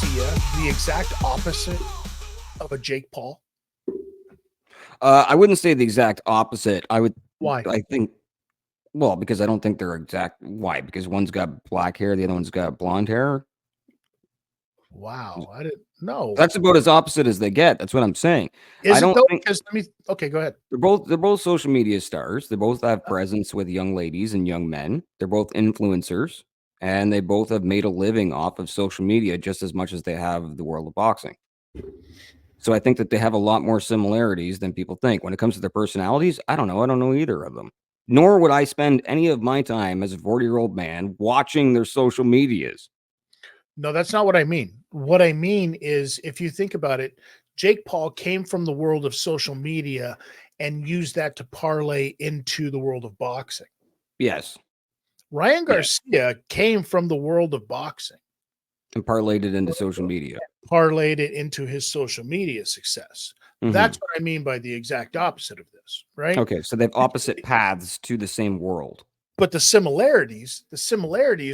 Garcia the exact opposite of a Jake Paul? I wouldn't say the exact opposite. Why? I think, well, because I don't think they're exact. Why? Because one's got black hair, the other one's got blonde hair. Wow, I didn't know. That's about as opposite as they get. That's what I'm saying. I Is it don't though? think Because let me. Okay, go ahead. they're both social media stars. They both have presence with young ladies and young men. They're both influencers, and they both have made a living off of social media just as much as they have the world of boxing. So I think that they have a lot more similarities than people think. When it comes to their personalities, I don't know. I don't know either of them. Nor would I spend any of my time as a 40-year-old man watching their social medias. No, that's not what I mean. What I mean is, if you think about it, Jake Paul came from the world of social media and used that to parlay into the world of boxing. Yes. Ryan Yes. Garcia came from the world of boxing, And parlayed it into social media. parlayed it into his social media success. That's Mhm. what I mean by the exact opposite of this, right? Okay, so they have opposite paths to the same world. But the similarities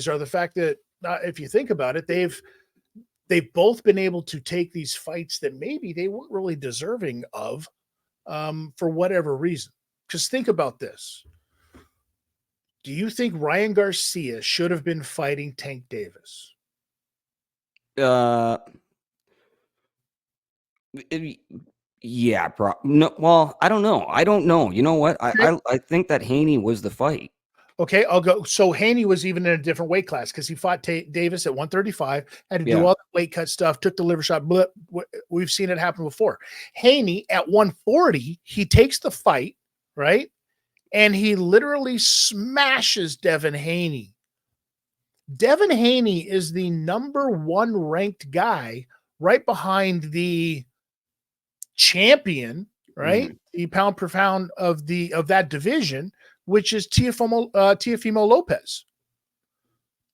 are the fact that if you think about it, they've both been able to take these fights that maybe they weren't really deserving of, for whatever reason. Because think about this: do you think Ryan Garcia should have been fighting Tank Davis? Uh, it- yeah, no. Well, I don't know. I don't know. You know what? I think that Haney was the fight. Okay, I'll go. So Haney was even in a different weight class because he fought Davis at 135, had to do Yeah. all the weight cut stuff, took the liver shot. Blip. We've seen it happen before. Haney at 140, he takes the fight, right? And he literally smashes Devin Haney. Devin Haney is the number one ranked guy right behind the champion, right? Mhm. The pound per pound of that division, which is Teofimo Lopez,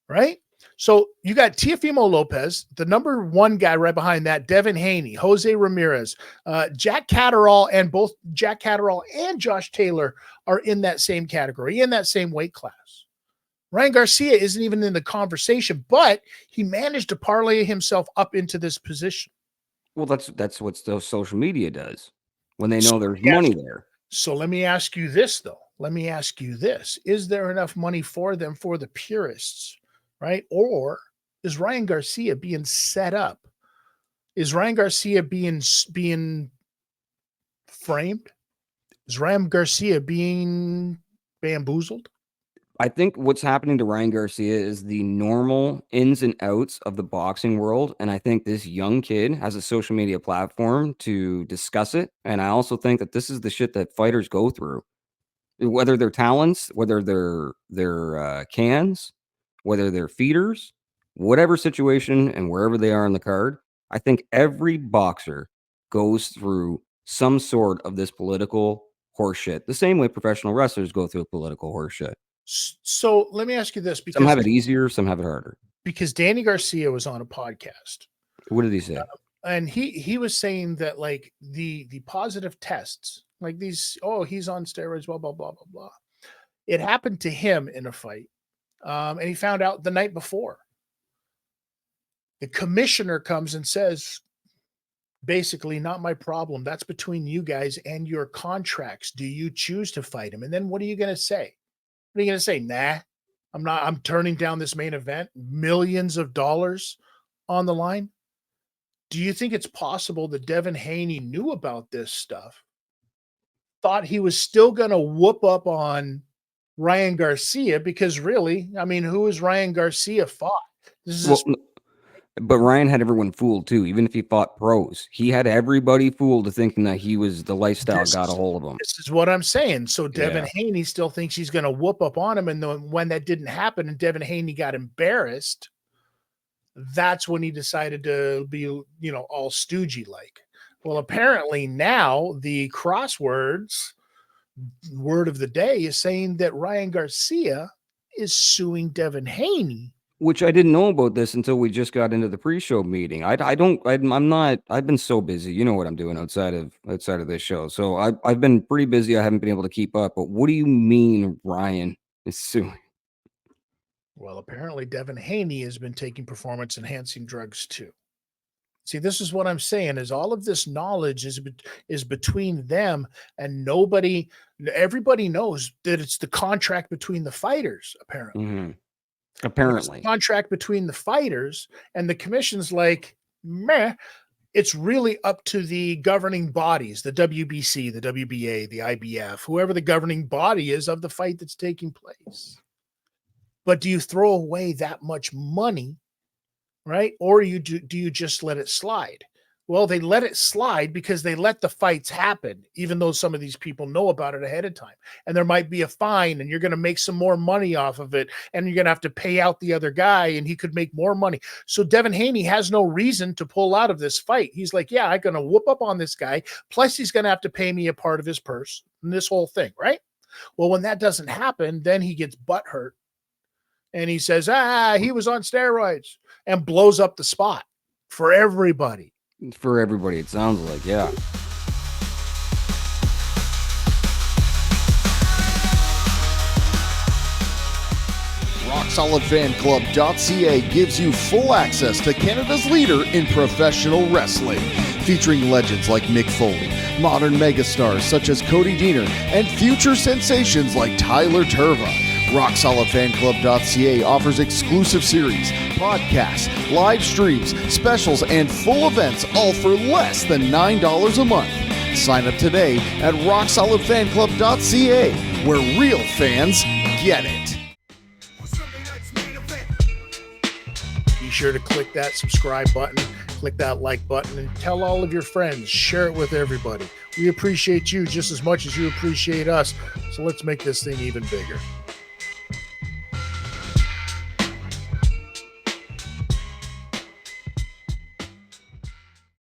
right? So you got Teofimo Lopez, the number one guy right behind that, Devin Haney, Jose Ramirez, Jack Catterall, and both Jack Catterall and Josh Taylor are in that same category, in that same weight class. Ryan Garcia isn't even in the conversation, but he managed to parlay himself up into this position. Well, that's what social media does when they So know there's money there. let me ask you this, though. Let me ask you this. Is there enough money for them for the purists, right? Or is Ryan Garcia being set up? Is Ryan Garcia being framed? Is Ryan Garcia being bamboozled? I think what's happening to Ryan Garcia is the normal ins and outs of the boxing world. And I think this young kid has a social media platform to discuss it. And I also think that this is the shit that fighters go through, whether they're talents, whether they're cans, whether they're feeders, whatever situation and wherever they are on the card. I think every boxer goes through some sort of this political horseshit, the same way professional wrestlers go through political horseshit. So let me ask you this, Some have it easier, some have it harder. because Danny Garcia was on a podcast, What did he say? and he was saying that, like, the positive tests, like these, oh, he's on steroids, blah blah blah blah blah. It happened to him in a fight, and he found out the night before. The commissioner comes and says, basically, not my problem. That's between you guys and your contracts. Do you choose to fight him? And then what are you going to say? What are you going to say? Nah, I'm not. I'm turning down this main event. Millions of dollars on the line. Do you think it's possible that Devin Haney knew about this stuff, thought he was still going to whoop up on Ryan Garcia? Because really, I mean, who is Ryan Garcia fought? This is Well, but Ryan had everyone fooled too. Even if he fought pros, he had everybody fooled to thinking that he was the lifestyle got a hold of him. this is what I'm saying. So Devin Yeah. Haney still thinks he's going to whoop up on him, and then when that didn't happen, and Devin Haney got embarrassed, that's when he decided to be, all stoogey like. Well, apparently now the crosswords word of the day is saying that Ryan Garcia is suing Devin Haney. Which I didn't know about this until we just got into the pre-show meeting. I don't I'm not I've been so busy. You know what I'm doing outside of this show. So I've been pretty busy. I haven't been able to keep up. But what do you mean Ryan is suing? Well, apparently Devin Haney has been taking performance enhancing drugs too. See, this is what I'm saying is all of this knowledge is between them, and everybody knows that it's the contract between the fighters, apparently. Mhm. It's the Apparently. contract between the fighters, and the commission's like, meh. It's really up to the governing bodies, the WBC, the WBA, the IBF, whoever the governing body is of the fight that's taking place. But do you throw away that much money, right? Or do you just let it slide? Well, they let it slide because they let the fights happen, even though some of these people know about it ahead of time. And there might be a fine, and you're going to make some more money off of it, and you're going to have to pay out the other guy, and he could make more money. So Devin Haney has no reason to pull out of this fight. He's like, yeah, I'm going to whoop up on this guy. Plus, he's going to have to pay me a part of his purse and this whole thing, right? Well, when that doesn't happen, then he gets butthurt, and he says, he was on steroids, and blows up the spot for everybody. For everybody, it sounds like, yeah. RockSolidFanClub.ca gives you full access to Canada's leader in professional wrestling, featuring legends like Mick Foley, modern megastars such as Cody Deaner, and future sensations like Tyler Turva. RockSolidFanClub.ca offers exclusive series, podcasts, live streams, specials, and full events, all for less than $9 a month. Sign up today at RockSolidFanClub.ca, where real fans get it. Be sure to click that subscribe button, click that like button, and tell all of your friends. Share it with everybody. We appreciate you just as much as you appreciate us. So let's make this thing even bigger.